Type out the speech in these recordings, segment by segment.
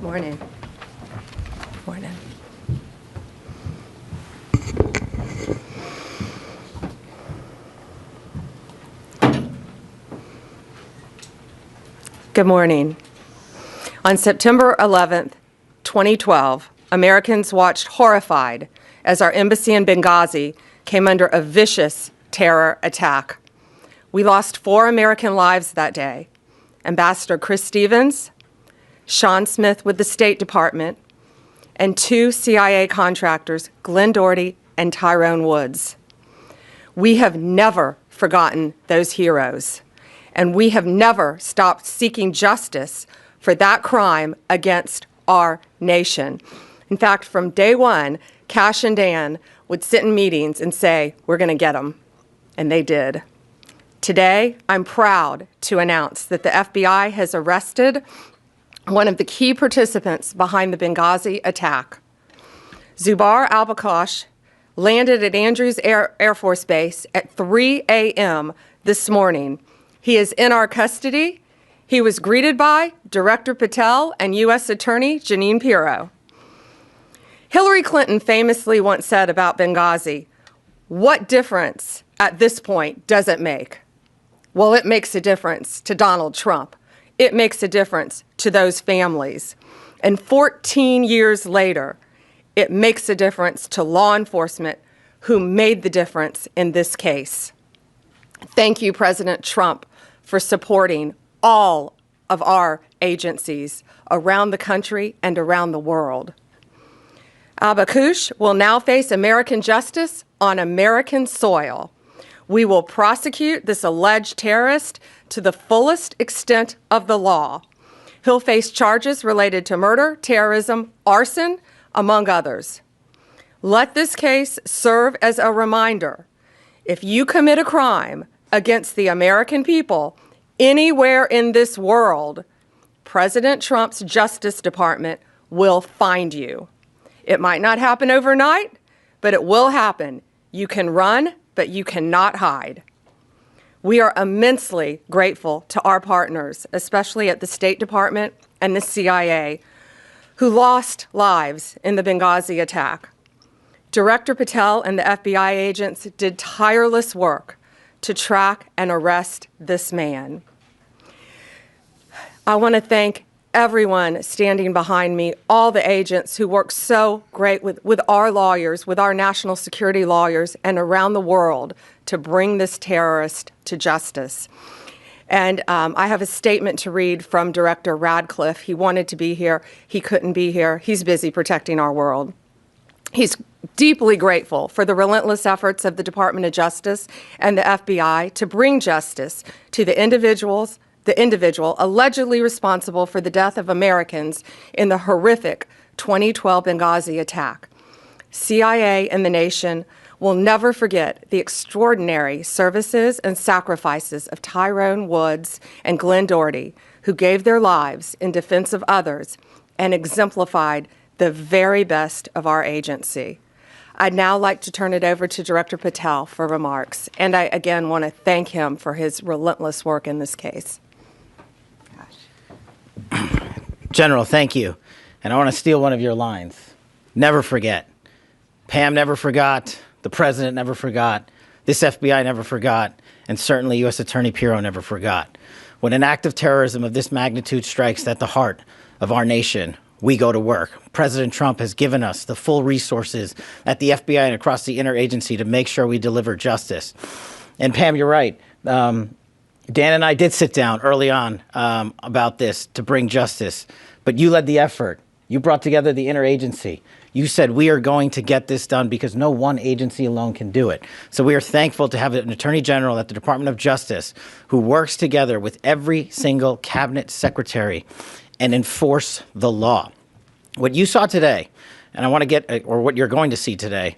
Morning. Morning. Good morning. On September 11th, 2012, Americans watched horrified as our embassy in Benghazi came under a vicious terror attack. We lost 4 American lives that day: Ambassador Chris Stevens, Sean Smith with the State Department, and 2 CIA contractors, Glenn Doherty and Tyrone Woods. We have never forgotten those heroes, and we have never stopped seeking justice for that crime against our nation. In fact, from day one, Kash and Dan would sit in meetings and say, "We're going to get them," and they did. Today, I'm proud to announce that the FBI has arrested one of the key participants behind the Benghazi attack. Zubair al-Bakosh landed at Andrews Air Force Base at 3 a.m. this morning. He is in our custody. He was greeted by Director Patel and U.S. Attorney Jeanine Pirro. Hillary Clinton famously once said about Benghazi, "What difference at this point does it make?" Well, it makes a difference to Donald Trump. It makes a difference to those families. And 14 years later, it makes a difference to law enforcement who made the difference in this case. Thank you, President Trump, for supporting all of our agencies around the country and around the world. Al-Bakosh will now face American justice on American soil. We will prosecute this alleged terrorist to the fullest extent of the law. He'll face charges related to murder, terrorism, arson, among others. Let this case serve as a reminder. If you commit a crime against the American people anywhere in this world, President Trump's Justice Department will find you. It might not happen overnight, but it will happen. You can run, but you cannot hide. We are immensely grateful to our partners, especially at the State Department and the CIA, who lost lives in the Benghazi attack. Director Patel and the FBI agents did tireless work to track and arrest this man. I want to thank everyone standing behind me, all the agents who worked so great with our lawyers, with our national security lawyers, and around the world to bring this terrorist to justice. And I have a statement to read from Director Radcliffe. He wanted to be here. He couldn't be here. He's busy protecting our world. He's deeply grateful for the relentless efforts of the Department of Justice and the FBI to bring justice to the individual allegedly responsible for the death of Americans in the horrific 2012 Benghazi attack. CIA and the nation will never forget the extraordinary services and sacrifices of Tyrone Woods and Glenn Doherty, who gave their lives in defense of others and exemplified the very best of our agency. I'd now like to turn it over to Director Patel for remarks, and I again want to thank him for his relentless work in this case. General, thank you. And I want to steal one of your lines. Never forget. Pam never forgot. The president never forgot. This FBI never forgot. And certainly U.S. Attorney Pirro never forgot. When an act of terrorism of this magnitude strikes at the heart of our nation, we go to work. President Trump has given us the full resources at the FBI and across the interagency to make sure we deliver justice. And Pam, you're right. Dan and I did sit down early on about this to bring justice, but you led the effort. You brought together the interagency. You said we are going to get this done because no one agency alone can do it. So we are thankful to have an Attorney General at the Department of Justice who works together with every single cabinet secretary and enforce the law. What you saw today, and I want to get, or what you're going to see today,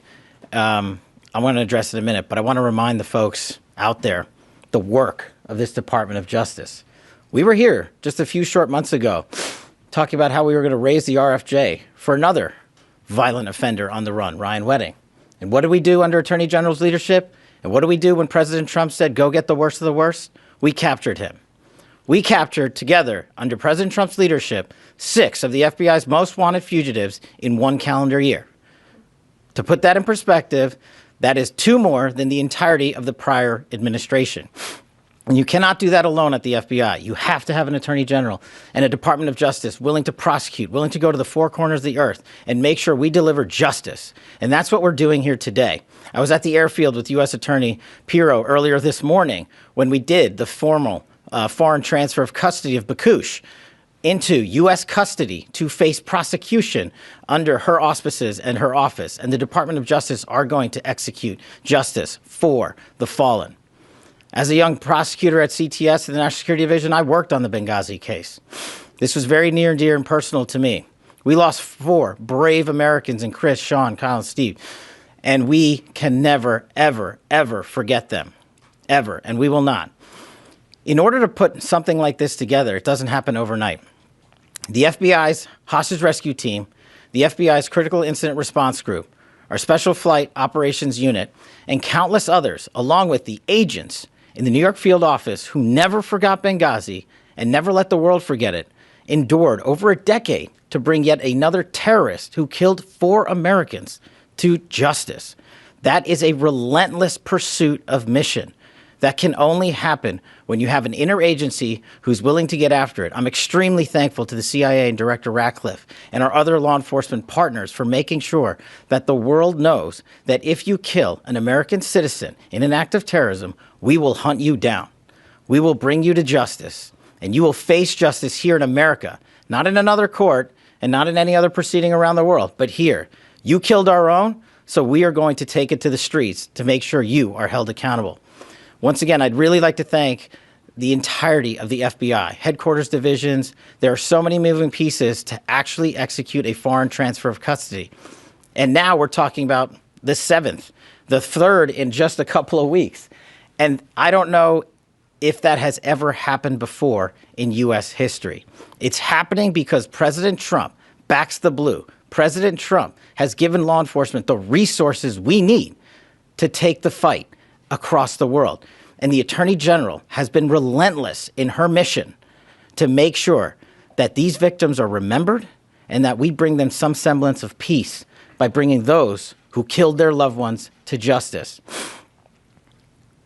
I want to address in a minute, but I want to remind the folks out there the work of this Department of Justice. We were here just a few short months ago talking about how we were going to raise the RFJ for another violent offender on the run, Ryan Wedding. And what did we do under Attorney General's leadership? And what did we do when President Trump said, go get the worst of the worst? We captured him. We captured together, under President Trump's leadership, 6 of the FBI's most wanted fugitives in 1 calendar year. To put that in perspective, that is 2 more than the entirety of the prior administration. And you cannot do that alone at the FBI. You have to have an attorney general and a Department of Justice willing to prosecute, willing to go to the 4 corners of the earth and make sure we deliver justice. And that's what we're doing here today. I was at the airfield with U.S. Attorney Pirro earlier this morning when we did the formal foreign transfer of custody of Bakush into U.S. custody to face prosecution under her auspices and her office. And the Department of Justice are going to execute justice for the fallen. As a young prosecutor at CTS in the National Security Division, I worked on the Benghazi case. This was very near and dear and personal to me. We lost 4 brave Americans in Chris, Sean, Kyle, and Steve. And we can never, ever, ever forget them. Ever. And we will not. In order to put something like this together, it doesn't happen overnight. The FBI's hostage rescue team, the FBI's critical incident response group, our special flight operations unit, and countless others, along with the agents in the New York field office who never forgot Benghazi and never let the world forget it, endured over a decade to bring yet another terrorist who killed 4 Americans to justice. That is a relentless pursuit of mission. That can only happen when you have an interagency who's willing to get after it. I'm extremely thankful to the CIA and Director Ratcliffe and our other law enforcement partners for making sure that the world knows that if you kill an American citizen in an act of terrorism, we will hunt you down. We will bring you to justice, and you will face justice here in America, not in another court and not in any other proceeding around the world, but here. You killed our own, so we are going to take it to the streets to make sure you are held accountable. Once again, I'd really like to thank the entirety of the FBI, headquarters divisions. There are so many moving pieces to actually execute a foreign transfer of custody. And now we're talking about the 7th, the 3rd in just a couple of weeks. And I don't know if that has ever happened before in U.S. history. It's happening because President Trump backs the blue. President Trump has given law enforcement the resources we need to take the fight across the world. And the Attorney General has been relentless in her mission to make sure that these victims are remembered and that we bring them some semblance of peace by bringing those who killed their loved ones to justice.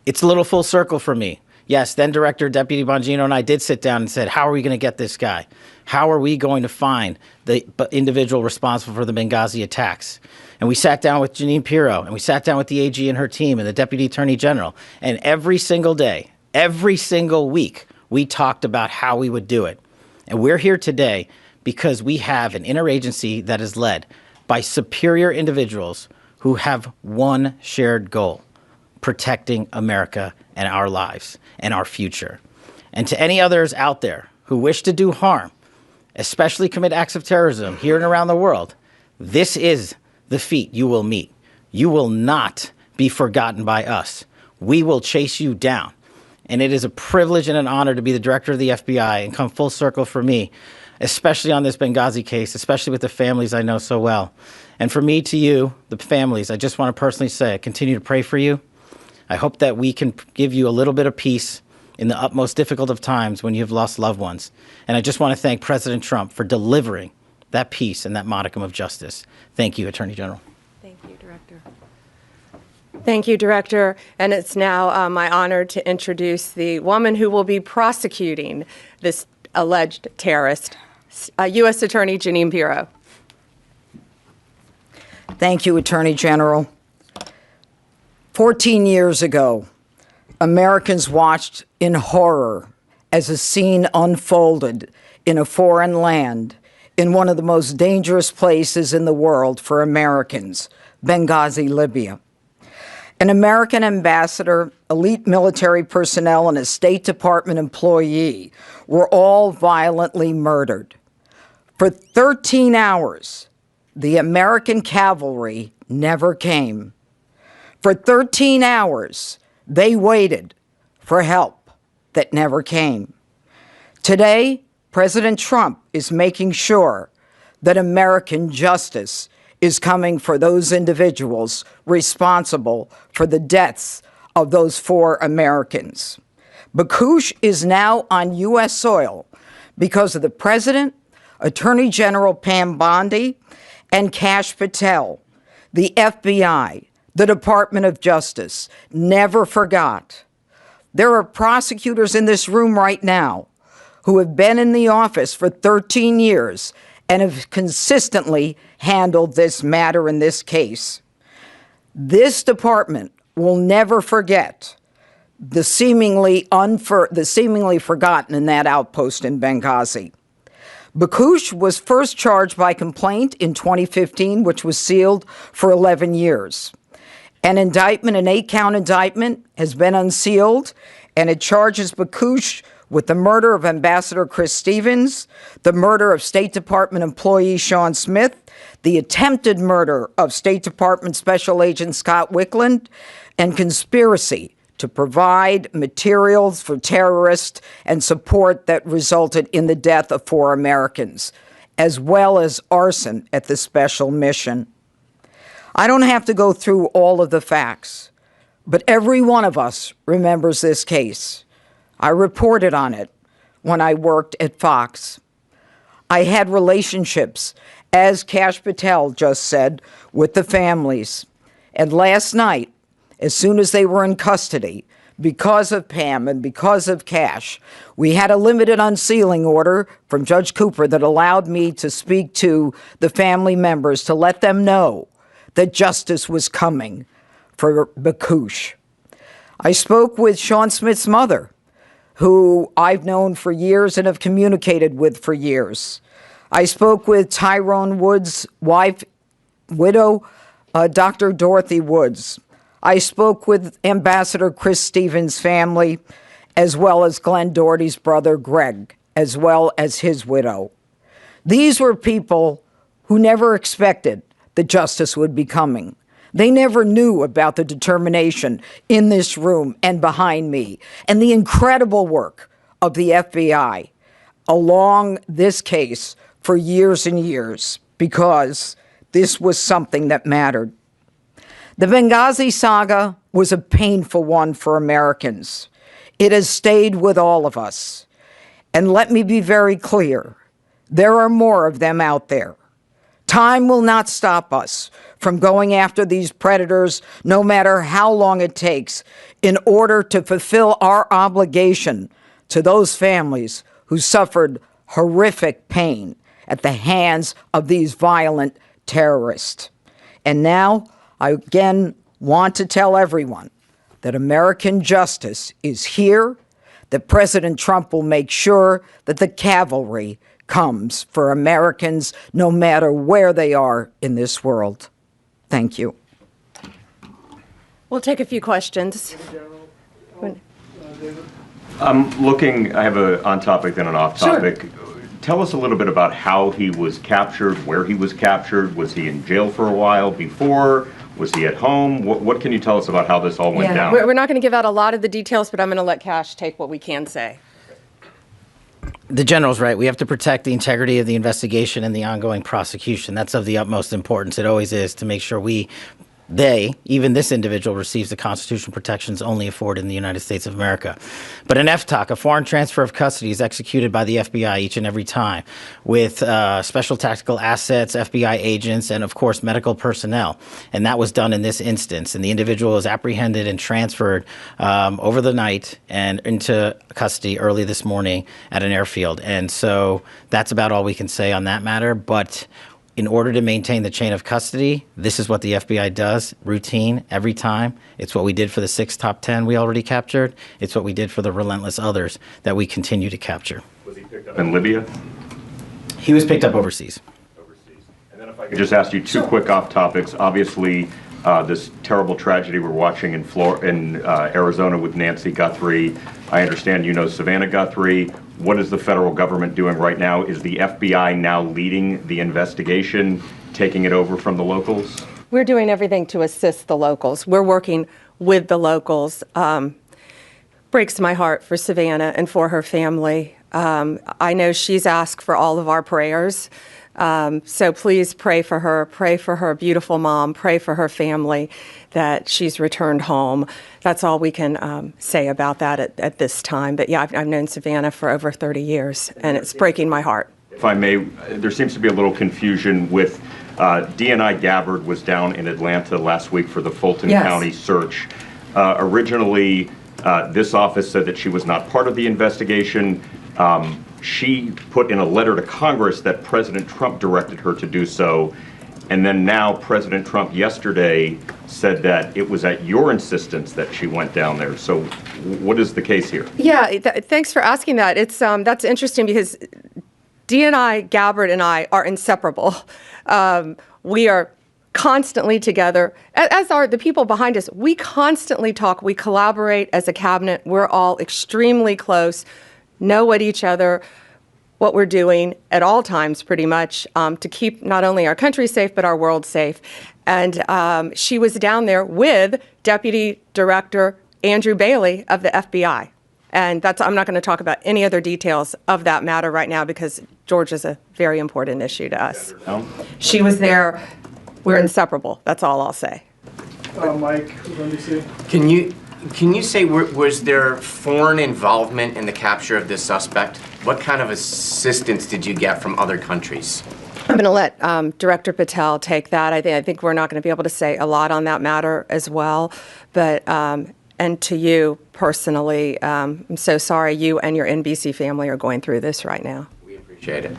It's a little full circle for me. Yes, then Director Deputy Bongino and I did sit down and said, how are we going to get this guy? How are we going to find the individual responsible for the Benghazi attacks? And we sat down with Jeanine Pirro, and we sat down with the AG and her team and the Deputy Attorney General. And every single day, every single week, we talked about how we would do it. And we're here today because we have an interagency that is led by superior individuals who have one shared goal: protecting America and our lives and our future. And to any others out there who wish to do harm, especially commit acts of terrorism here and around the world, this is the feat you will meet. You will not be forgotten by us. We will chase you down. And it is a privilege and an honor to be the director of the FBI and come full circle for me, especially on this Benghazi case, especially with the families I know so well. And for me to you, the families, I just want to personally say, I continue to pray for you. I hope that we can give you a little bit of peace in the utmost difficult of times when you've lost loved ones. And I just want to thank President Trump for delivering that peace and that modicum of justice. Thank you, Attorney General. Thank you, Director. Thank you, Director. And it's now my honor to introduce the woman who will be prosecuting this alleged terrorist, U.S. Attorney Jeanine Pirro. Thank you, Attorney General. 14 years ago, Americans watched in horror as a scene unfolded in a foreign land, in one of the most dangerous places in the world for Americans, Benghazi, Libya. An American ambassador, elite military personnel, and a State Department employee were all violently murdered. For 13 hours, the American cavalry never came. For 13 hours, they waited for help that never came. Today, President Trump is making sure that American justice is coming for those individuals responsible for the deaths of those 4 Americans. Bakush is now on U.S. soil because of the President, Attorney General Pam Bondi, and Kash Patel. The FBI, the Department of Justice, never forgot. There are prosecutors in this room right now who have been in the office for 13 years and have consistently handled this matter in this case. This department will never forget the seemingly forgotten in that outpost in Benghazi. Bakush was first charged by complaint in 2015, which was sealed for 11 years. An 8-count indictment, has been unsealed, and it charges Bakush with the murder of Ambassador Chris Stevens, the murder of State Department employee Sean Smith, the attempted murder of State Department Special Agent Scott Wickland, and conspiracy to provide materials for terrorists and support that resulted in the death of 4 Americans, as well as arson at the special mission. I don't have to go through all of the facts, but every one of us remembers this case. I reported on it when I worked at Fox. I had relationships, as Kash Patel just said, with the families. And last night, as soon as they were in custody, because of Pam and because of Kash, we had a limited unsealing order from Judge Cooper that allowed me to speak to the family members to let them know that justice was coming for Bakush. I spoke with Sean Smith's mother, who I've known for years and have communicated with for years. I spoke with Tyrone Woods' widow, Dr. Dorothy Woods. I spoke with Ambassador Chris Stevens' family, as well as Glenn Doherty's brother, Greg, as well as his widow. These were people who never expected that justice would be coming. They never knew about the determination in this room and behind me and the incredible work of the FBI along this case for years and years, because this was something that mattered. The Benghazi saga was a painful one for Americans. It has stayed with all of us. And let me be very clear, there are more of them out there. Time will not stop us from going after these predators, no matter how long it takes, in order to fulfill our obligation to those families who suffered horrific pain at the hands of these violent terrorists. And now, I again want to tell everyone that American justice is here, that President Trump will make sure that the cavalry comes for Americans no matter where they are in this world. Thank you. We'll take a few questions. I have a on topic and an off topic. Sure. Tell us a little bit about how he was captured, where he was captured. Was he in jail for a while before? Was he at home? What can you tell us about how this all went down? We're not going to give out a lot of the details, but I'm going to let Kash take what we can say. The general's right. We have to protect the integrity of the investigation and the ongoing prosecution. That's of the utmost importance. It always is, to make sure even this individual, receives the constitutional protections only afforded in the United States of America. But an FTOC, a foreign transfer of custody, is executed by the FBI each and every time with special tactical assets, FBI agents, and of course medical personnel. And that was done in this instance. And the individual was apprehended and transferred over the night and into custody early this morning at an airfield. And so that's about all we can say on that matter. But in order to maintain the chain of custody, this is what the FBI does, routine, every time. It's what we did for the 6 top 10 we already captured. It's what we did for the relentless others that we continue to capture. Was he picked up in Libya? He was picked up overseas. And then if I could just ask you two quick off topics. Obviously, this terrible tragedy we're watching in Arizona with Nancy Guthrie. I understand you know Savannah Guthrie. What is the federal government doing right now? Is the FBI now leading the investigation, taking it over from the locals? We're doing everything to assist the locals. We're working with the locals. Breaks my heart for Savannah and for her family. I know she's asked for all of our prayers. So please pray for her beautiful mom, pray for her family that she's returned home. That's all we can say about that at this time. But yeah, I've known Savannah for over 30 years, and it's breaking my heart. If I may, there seems to be a little confusion with DNI Gabbard was down in Atlanta last week for the Fulton Yes. County search. Originally, this office said that she was not part of the investigation. She put in a letter to Congress that President Trump directed her to do so. And then now President Trump yesterday said that it was at your insistence that she went down there. So what is the case here? Yeah, thanks for asking that. It's that's interesting because DNI Gabbard and I are inseparable. We are constantly together, as are the people behind us. We constantly talk. We collaborate as a cabinet. We're all extremely close, know what each other, what we're doing at all times, pretty much, to keep not only our country safe, but our world safe. And she was down there with Deputy Director Andrew Bailey of the FBI. And I'm not going to talk about any other details of that matter right now because Georgia's a very important issue to us. She was there. We're inseparable. That's all I'll say. Mike, let me see. Can you say, was there foreign involvement in the capture of this suspect? What kind of assistance did you get from other countries? I'm going to let Director Patel take that. I think we're not going to be able to say a lot on that matter as well. But, and to you personally, I'm so sorry you and your NBC family are going through this right now. We appreciate it.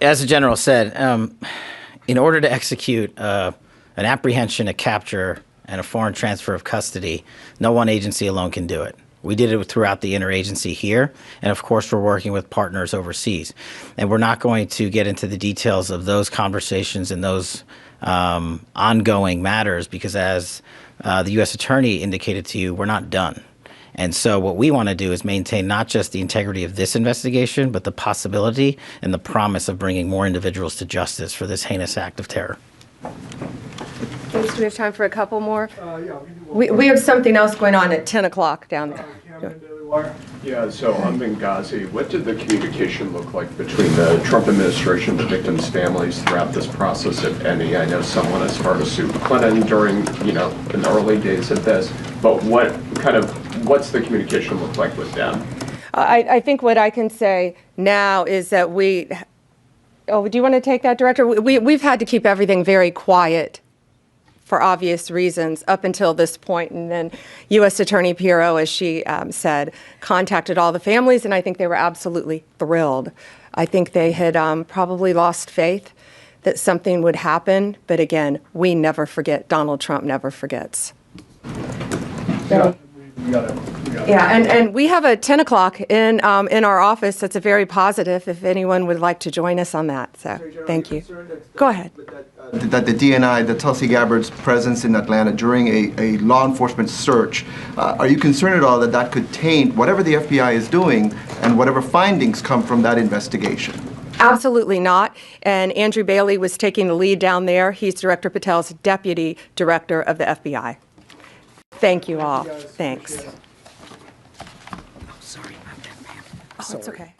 As the general said, in order to execute an apprehension, a capture, and a foreign transfer of custody, no one agency alone can do it. We did it throughout the interagency here, and of course we're working with partners overseas. And we're not going to get into the details of those conversations and those ongoing matters because as the U.S. Attorney indicated to you, we're not done. And so what we want to do is maintain not just the integrity of this investigation, but the possibility and the promise of bringing more individuals to justice for this heinous act of terror. Do we have time for a couple more? Yeah, We have something else going on at 10 o'clock down there. Camden Daily Wire. Yeah, so on Benghazi, what did the communication look like between the Trump administration, the victims' families throughout this process, if any? I know someone as far as Sue Clinton during, in the early days of this, but what's the communication look like with them? I think what I can say now is that do you want to take that, Director? We've had to keep everything very quiet for obvious reasons up until this point. And then U.S. Attorney Pirro, as she said, contacted all the families, and I think they were absolutely thrilled. I think they had probably lost faith that something would happen. But again, we never forget. Donald Trump never forgets. We got it. Yeah, and we have a 10 o'clock in our office that's a very positive if anyone would like to join us on that. So thank you. Go ahead. That the DNI, the Tulsi Gabbard's presence in Atlanta during a law enforcement search, are you concerned at all that that could taint whatever the FBI is doing and whatever findings come from that investigation? Absolutely not. And Andrew Bailey was taking the lead down there. He's Director Patel's deputy director of the FBI. Thank you all. Thanks. Sorry about that, ma'am. Oh, it's okay.